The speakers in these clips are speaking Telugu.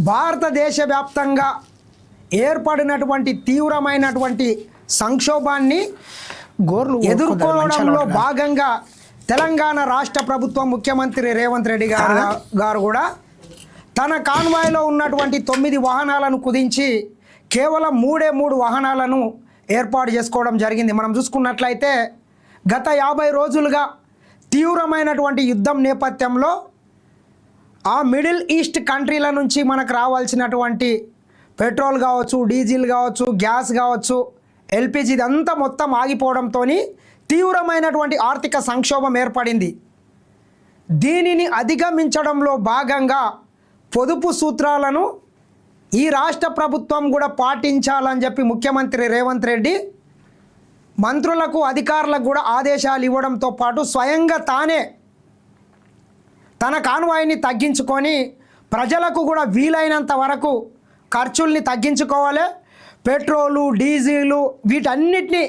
భారతదేశ వ్యాప్తంగా ఏర్పడినటువంటి తీవ్రమైనటువంటి సంక్షోభాన్ని ఎదుర్కోవడంలో భాగంగా తెలంగాణ రాష్ట్ర ప్రభుత్వం ముఖ్యమంత్రి రేవంత్ రెడ్డి గారు కూడా తన కాన్వాయ్లో ఉన్నటువంటి 9 వాహనాలను కుదించి కేవలం 3 వాహనాలను ఏర్పాటు చేసుకోవడం జరిగింది. మనం చూసుకున్నట్లయితే గత 50 రోజులుగా తీవ్రమైనటువంటి యుద్ధం నేపథ్యంలో ఆ మిడిల్ ఈస్ట్ కంట్రీల నుంచి మనకు రావాల్సినటువంటి పెట్రోల్ కావచ్చు, డీజిల్ కావచ్చు, గ్యాస్ కావచ్చు, ఎల్పిజి ఇదంతా మొత్తం ఆగిపోవడంతో తీవ్రమైనటువంటి ఆర్థిక సంక్షోభం ఏర్పడింది. దీనిని అధిగమించడంలో భాగంగా పొదుపు సూత్రాలను ఈ రాష్ట్ర ప్రభుత్వం కూడా పాటించాలని చెప్పి ముఖ్యమంత్రి రేవంత్ రెడ్డి మంత్రులకు, అధికారులకు కూడా ఆదేశాలు ఇవ్వడంతో పాటు స్వయంగా తానే తన కాన్వాయ్ని తగ్గించుకొని ప్రజలకు కూడా వీలైనంత వరకు ఖర్చుల్ని తగ్గించుకోవాలి. పెట్రోలు, డీజిలు వీటన్నిటిని,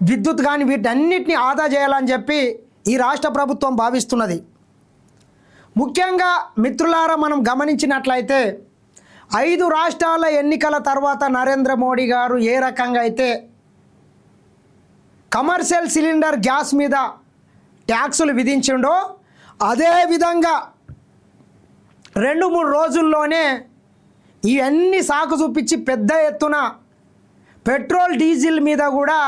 విద్యుత్ కానీ వీటన్నిటిని ఆదా చేయాలని చెప్పి ఈ రాష్ట్ర ప్రభుత్వం భావిస్తున్నది. ముఖ్యంగా మిత్రులారా, మనం గమనించినట్లయితే 5 రాష్ట్రాల ఎన్నికల తర్వాత నరేంద్ర మోడీ గారు ఏ రకంగా అయితే కమర్షియల్ సిలిండర్ గ్యాస్ మీద ట్యాక్సులు విధించిండో అదేవిధంగా 2-3 రోజుల్లోనే ఇవన్నీ సాకు చూపించి పెద్ద ఎత్తున పెట్రోల్, డీజిల్ మీద కూడా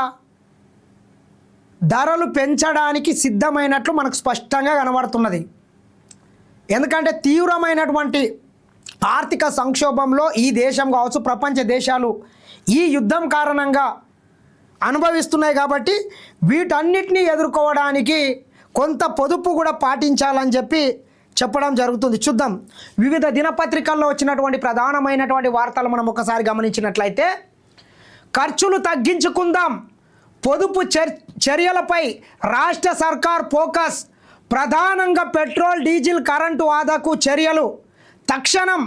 ధరలు పెంచడానికి సిద్ధమైనట్లు మనకు స్పష్టంగా కనబడుతున్నది. ఎందుకంటే తీవ్రమైనటువంటి ఆర్థిక సంక్షోభంలో ఈ దేశం కావచ్చు, ప్రపంచ దేశాలు ఈ యుద్ధం కారణంగా అనుభవిస్తున్నాయి. కాబట్టి వీటన్నిటినీ ఎదుర్కోవడానికి కొంత పొదుపు కూడా పాటించాలని చెప్పి చెప్పడం జరుగుతుంది. చూద్దాం, వివిధ దినపత్రికల్లో వచ్చినటువంటి ప్రధానమైనటువంటి వార్తలు మనం ఒకసారి గమనించినట్లయితే, ఖర్చులు తగ్గించుకుందాం, పొదుపు చర్యలపై రాష్ట్ర సర్కార్ ఫోకస్, ప్రధానంగా పెట్రోల్, డీజిల్, కరెంటు ఆదాకు చర్యలు, తక్షణం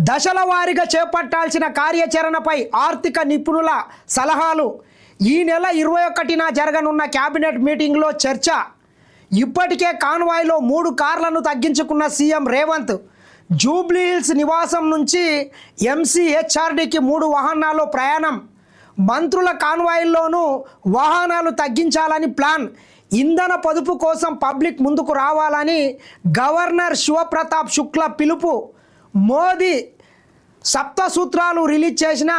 దశల వారీగా చేపట్టాల్సిన కార్యాచరణపై ఆర్థిక నిపుణుల సలహాలు, ఈ నెల 21న జరగనున్న కేబినెట్ మీటింగ్లో చర్చ, ఇప్పటికే కాన్వాయ్లో 3 కార్లను తగ్గించుకున్న సీఎం రేవంత్, జూబ్లీహిల్స్ నివాసం నుంచి ఎంసీహెచ్ఆర్డీకి 3 వాహనాల్లో ప్రయాణం, మంత్రుల కాన్వాయ్ల్లోనూ వాహనాలు తగ్గించాలని ప్లాన్, ఇంధన పొదుపు కోసం పబ్లిక్ ముందుకు రావాలని గవర్నర్ శివప్రతాప్ శుక్లా పిలుపు, మోదీ సప్త సూత్రాలు రిలీజ్ చేసిన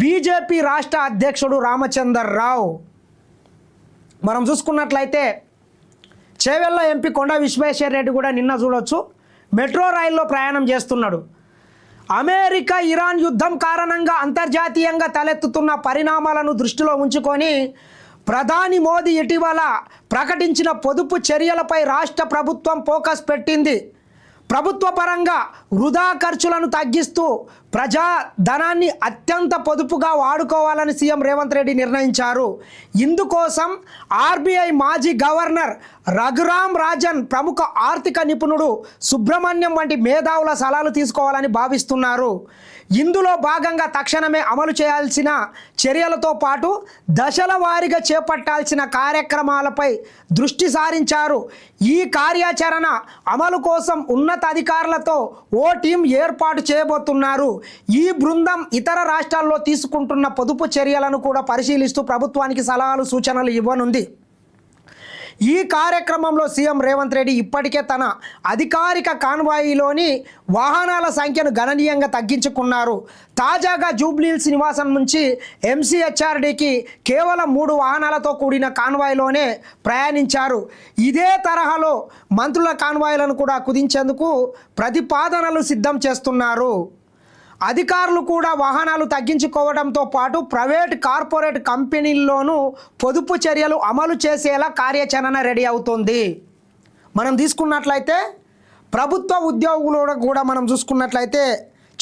బీజేపీ రాష్ట్ర అధ్యక్షుడు రామచందర్ రావు. మనం చూసుకున్నట్లయితే చేవెళ్ళ ఎంపీ కొండ విశ్వేశ్వర రెడ్డి కూడా నిన్న చూడొచ్చు మెట్రో రైల్లో ప్రయాణం చేస్తున్నాడు. అమెరికా ఇరాన్ యుద్ధం కారణంగా అంతర్జాతీయంగా తలెత్తుతున్న పరిణామాలను దృష్టిలో ఉంచుకొని ప్రధాని మోదీ ఇటీవల ప్రకటించిన పొదుపు చర్యలపై రాష్ట్ర ప్రభుత్వం ఫోకస్ పెట్టింది. ప్రభుత్వ పరంగా వృధా ఖర్చులను తగ్గిస్తూ ప్రజా ధనాన్ని అత్యంత పొదుపుగా వాడుకోవాలని సీఎం రేవంత్ రెడ్డి నిర్ణయించారు. ఇందుకోసం ఆర్బీఐ మాజీ గవర్నర్ రఘురామ్ రాజన్, ప్రముఖ ఆర్థిక నిపుణుడు సుబ్రహ్మణ్యం వంటి మేధావుల సలహాలు తీసుకోవాలని భావిస్తున్నారు. ఇందులో భాగంగా తక్షణమే అమలు చేయాల్సిన చర్యలతో పాటు దశల వారీగా చేపట్టాల్సిన కార్యక్రమాలపై దృష్టి సారించారు. ఈ కార్యాచరణ అమలు కోసం ఉన్నత అధికారులతో ఓ టీం ఏర్పాటు చేయబోతున్నారు. ఈ బృందం ఇతర రాష్ట్రాల్లో తీసుకుంటున్న పొదుపు చర్యలను కూడా పరిశీలిస్తూ ప్రభుత్వానికి సలహాలు, సూచనలు ఇవ్వనుంది. ఈ కార్యక్రమంలో సీఎం రేవంత్ రెడ్డి ఇప్పటికే తన అధికారిక కాన్వాయ్లోని వాహనాల సంఖ్యను గణనీయంగా తగ్గించుకున్నారు. తాజాగా జూబ్లీహిల్స్ నివాసం నుంచి ఎంసీహెచ్ఆర్డీకి కేవలం 3 వాహనాలతో కూడిన కాన్వాయ్లోనే ప్రయాణించారు. ఇదే తరహాలో మంత్రుల కాన్వాయ్లను కూడా కుదించేందుకు ప్రతిపాదనలు సిద్ధం చేస్తున్నారు. అధికారులు కూడా వాహనాలు తగ్గించుకోవడంతో పాటు ప్రైవేట్, కార్పొరేట్ కంపెనీల్లోనూ పొదుపు చర్యలు అమలు చేసేలా కార్యాచరణ రెడీ అవుతుంది. మనం తీసుకున్నట్లయితే ప్రభుత్వ ఉద్యోగులు కూడా మనం చూసుకున్నట్లయితే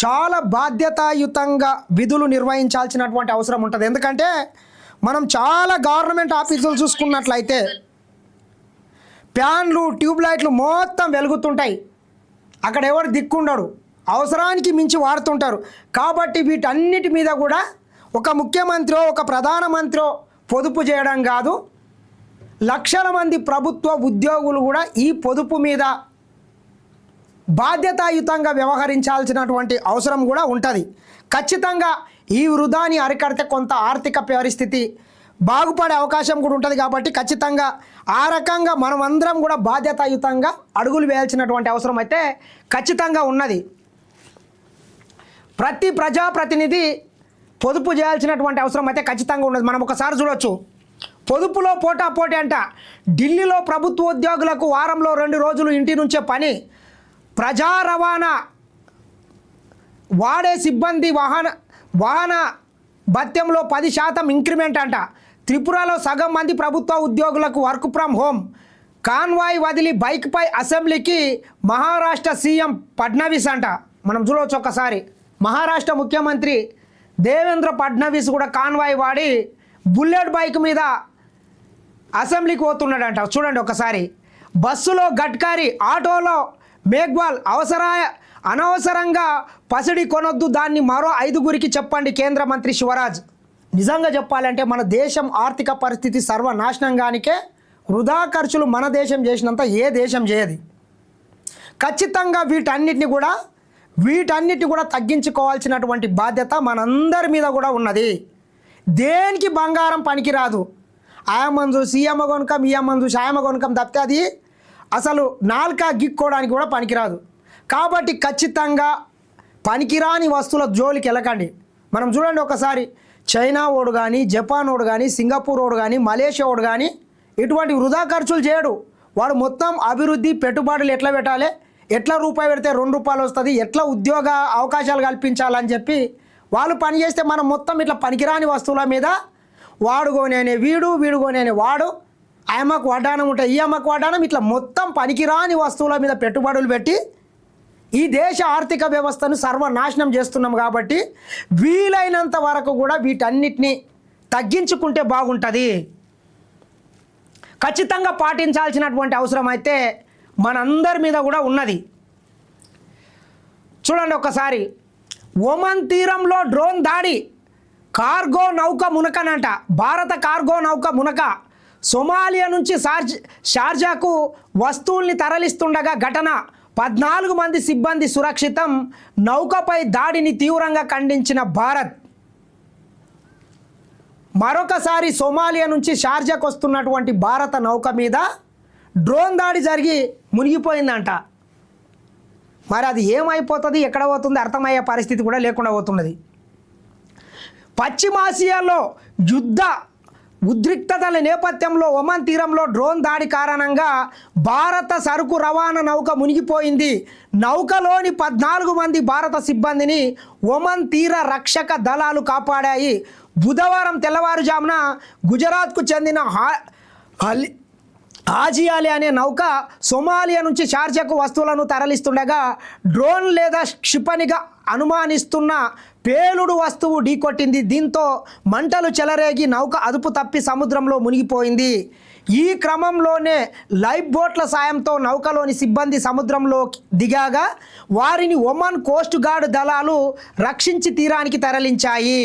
చాలా బాధ్యతాయుతంగా విధులు నిర్వహించాల్సినటువంటి అవసరం ఉంటుంది. ఎందుకంటే మనం చాలా గవర్నమెంట్ ఆఫీసులు చూసుకున్నట్లయితే ఫ్యాన్లు, ట్యూబ్లైట్లు మొత్తం వెలుగుతుంటాయి, అక్కడ ఎవరు దిక్కుండడు, అవసరానికి మించి వాడుతుంటారు. కాబట్టి వీటన్నిటి మీద కూడా ఒక ముఖ్యమంత్రి, ఒక ప్రధానమంత్రి పొదుపు చేయడం కాదు, లక్షల మంది ప్రభుత్వ ఉద్యోగులు కూడా ఈ పొదుపు మీద బాధ్యతాయుతంగా వ్యవహరించాల్సినటువంటి అవసరం కూడా ఉంటుంది. ఖచ్చితంగా ఈ వృధాని అరికడితే కొంత ఆర్థిక పరిస్థితి బాగుపడే అవకాశం కూడా ఉంటుంది. కాబట్టి ఖచ్చితంగా ఆ రకంగా మనం అందరం కూడా బాధ్యతాయుతంగా అడుగులు వేయాల్సినటువంటి అవసరం అయితే ఖచ్చితంగా ఉన్నది. ప్రతి ప్రజాప్రతినిధి పొదుపు చేయాల్సినటువంటి అవసరం అయితే ఖచ్చితంగా ఉన్నది. మనం ఒకసారి చూడొచ్చు, పొదుపులో పోటాపోటీ అంట. ఢిల్లీలో ప్రభుత్వ ఉద్యోగులకు వారంలో 2 రోజులు ఇంటి నుంచే పని, ప్రజా రవాణా వాడే సిబ్బంది వాహన భత్యంలో 10% ఇంక్రిమెంట్ అంట. త్రిపురలో సగం మంది ప్రభుత్వ ఉద్యోగులకు వర్క్ ఫ్రమ్ హోమ్. కాన్వాయ్ వదిలి బైక్పై అసెంబ్లీకి మహారాష్ట్ర సీఎం ఫడ్నవీస్ అంట. మనం చూడవచ్చు ఒకసారి, మహారాష్ట్ర ముఖ్యమంత్రి దేవేంద్ర ఫడ్నవీస్ కూడా కాన్వాయ్ వాడి బుల్లెట్ బైక్ మీద అసెంబ్లీకి పోతున్నాడంట. చూడండి ఒకసారి. బస్సులో గడ్కరీ, ఆటోలో మేఘ్వాల్. అనవసరంగా పసిడి కొనొద్దు, దాన్ని మరో 5గురికి చెప్పండి కేంద్ర మంత్రి శివరాజ్. నిజంగా చెప్పాలంటే మన దేశం ఆర్థిక పరిస్థితి సర్వనాశనంగానికే వృధా ఖర్చులు మన దేశం చేసినంత ఏ దేశం చేయదు. ఖచ్చితంగా వీటన్నిటిని కూడా తగ్గించుకోవాల్సినటువంటి బాధ్యత మనందరి మీద కూడా ఉన్నది. దేనికి బంగారం పనికిరాదు. ఆయమ్మను చూసి ఈ అమ్మ కొనకం, ఈ అమ్మను చూసి ఆయమ్మ కొనకం తప్పితే అది అసలు నాలుక గిక్కోవడానికి కూడా పనికిరాదు. కాబట్టి ఖచ్చితంగా పనికిరాని వస్తువుల జోలికి వెళ్ళకండి. మనం చూడండి ఒకసారి, చైనా ఓడు కానీ, జపాన్ ఓడు కానీ, సింగపూర్ ఓడు కానీ, మలేషియా ఓడు కానీ ఇటువంటి వృధా ఖర్చులు చేయడు. వాడు మొత్తం అభివృద్ధి, పెట్టుబడులు ఎట్లా పెట్టాలి, ఎట్లా రూపాయి పెడితే 2 రూపాయలు వస్తుంది, ఎట్లా ఉద్యోగ అవకాశాలు కల్పించాలని చెప్పి వాళ్ళు పనిచేస్తే మనం మొత్తం ఇట్లా పనికిరాని వస్తువుల మీద వాడు కొనేనే వీడు కొనేనే వాడు, ఆయమ్మకు వడ్డానం ఉంటే ఈ అమ్మకు వడ్డానం, ఇట్లా మొత్తం పనికిరాని వస్తువుల మీద పెట్టుబడులు పెట్టి ఈ దేశ ఆర్థిక వ్యవస్థను సర్వనాశనం చేస్తున్నాం. కాబట్టి వీలైనంత వరకు కూడా వీటన్నిటిని తగ్గించుకుంటే బాగుంటుంది. ఖచ్చితంగా పాటించాల్సినటువంటి అవసరం అయితే మనందరి మీద కూడా ఉన్నది. చూడండి ఒకసారి, ఒమన్ తీరంలో డ్రోన్ దాడి, కార్గో నౌక మునకనంట. భారత కార్గో నౌక మునక సొమాలియా నుంచి షార్జాకు వస్తువుల్ని తరలిస్తుండగా ఘటన. 14 మంది సిబ్బంది సురక్షితం. నౌకపై దాడిని తీవ్రంగా ఖండించిన భారత్. మరొకసారి సొమాలియా నుంచి షార్జాకు వస్తున్నటువంటి భారత నౌక మీద డ్రోన్ దాడి జరిగి మునిగిపోయిందంట. మరి అది ఏమైపోతుంది, ఎక్కడ పోతుంది అర్థమయ్యే పరిస్థితి కూడా లేకుండా పోతున్నది. పశ్చిమాసియాలో యుద్ధ ఉద్రిక్తతల నేపథ్యంలో ఒమన్ తీరంలో డ్రోన్ దాడి కారణంగా భారత సరుకు రవాణా నౌక మునిగిపోయింది. నౌకలోని 14 మంది భారత సిబ్బందిని ఒమన్ తీర రక్షక దళాలు కాపాడాయి. బుధవారం తెల్లవారుజామున గుజరాత్కు చెందిన హాజియాలి అనే నౌక సొమాలియా నుంచి షార్జాకు వస్తువులను తరలిస్తుండగా డ్రోన్ లేదా క్షిపణిగా అనుమానిస్తున్న పేలుడు వస్తువు ఢీకొట్టింది. దీంతో మంటలు చెలరేగి నౌక అదుపు తప్పి సముద్రంలో మునిగిపోయింది. ఈ క్రమంలోనే లైఫ్ బోట్ల సాయంతో నౌకలోని సిబ్బంది సముద్రంలో దిగాగా వారిని ఒమన్ కోస్ట్ గార్డ్ దళాలు రక్షించి తీరానికి తరలించాయి.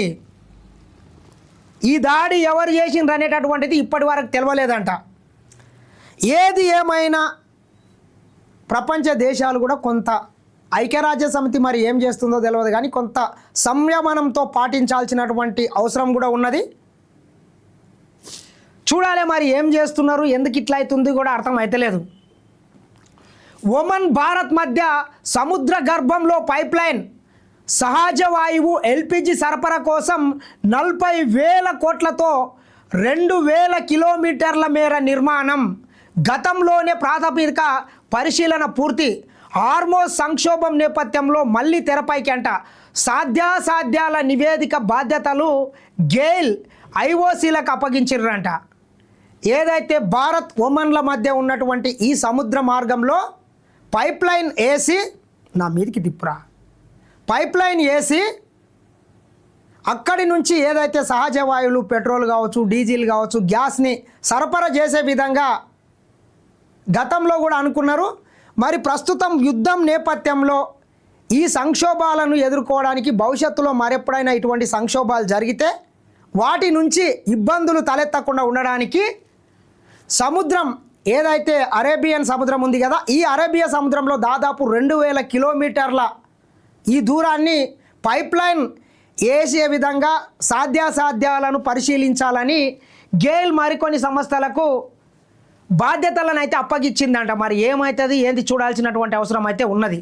ఈ దాడి ఎవరు చేసిండ్రు అనేటటువంటిది ఇప్పటి వరకు తెలియలేదంట. ఏది ఏమైనా ప్రపంచ దేశాలు కూడా కొంత, ఐక్యరాజ్య సమితి మరి ఏం చేస్తుందో తెలియదు కానీ కొంత సంయమనంతో పాటించాల్సినటువంటి అవసరం కూడా ఉన్నది. చూడాలి మరి ఏం చేస్తున్నారు, ఎందుకు ఇట్లా అవుతుంది కూడా అర్థం అయితలేదు. ఒమన్ భారత్ మధ్య సముద్ర గర్భంలో పైప్లైన్, సహజ వాయువు ఎల్పిజి సరఫరా కోసం 40,000 కోట్లతో 2,000 కిలోమీటర్ల మేర నిర్మాణం. గతంలోనే ప్రాథమిక పరిశీలన పూర్తి. హార్మోజ్ సంక్షోభం నేపథ్యంలో మళ్ళీ తెరపైకి అంట. సాధ్యాసాధ్యాల నివేదిక బాధ్యతలు గెయిల్ ఐఓసీలకు అప్పగించారంట. ఏదైతే భారత్ ఒమన్ల మధ్య ఉన్నటువంటి ఈ సముద్ర మార్గంలో పైప్లైన్ వేసి, నా మీదికి తిప్పురా, పైప్లైన్ వేసి అక్కడి నుంచి ఏదైతే సహజ వాయువులు, పెట్రోల్ కావచ్చు, డీజిల్ కావచ్చు, గ్యాస్ని సరఫరా చేసే విధంగా గతంలో కూడా అనుకున్నారు. మరి ప్రస్తుతం యుద్ధం నేపథ్యంలో ఈ సంక్షోభాలను ఎదుర్కోవడానికి భవిష్యత్తులో మరెప్పుడైనా ఇటువంటి సంక్షోభాలు జరిగితే వాటి నుంచి ఇబ్బందులు తలెత్తకుండా ఉండడానికి సముద్రం ఏదైతే అరేబియన్ సముద్రం ఉంది కదా, ఈ అరేబియా సముద్రంలో దాదాపు 2000 కిలోమీటర్ల ఈ దూరాన్ని పైప్లైన్ వేసే విధంగా సాధ్యాసాధ్యాలను పరిశీలించాలని గేల్ మరికొన్ని సంస్థలకు బాధ్యతలను అయితే అప్పగిచ్చిందంట. మరి ఏమవుతుంది ఏంది చూడాల్సినటువంటి అవసరం అయితే ఉన్నది.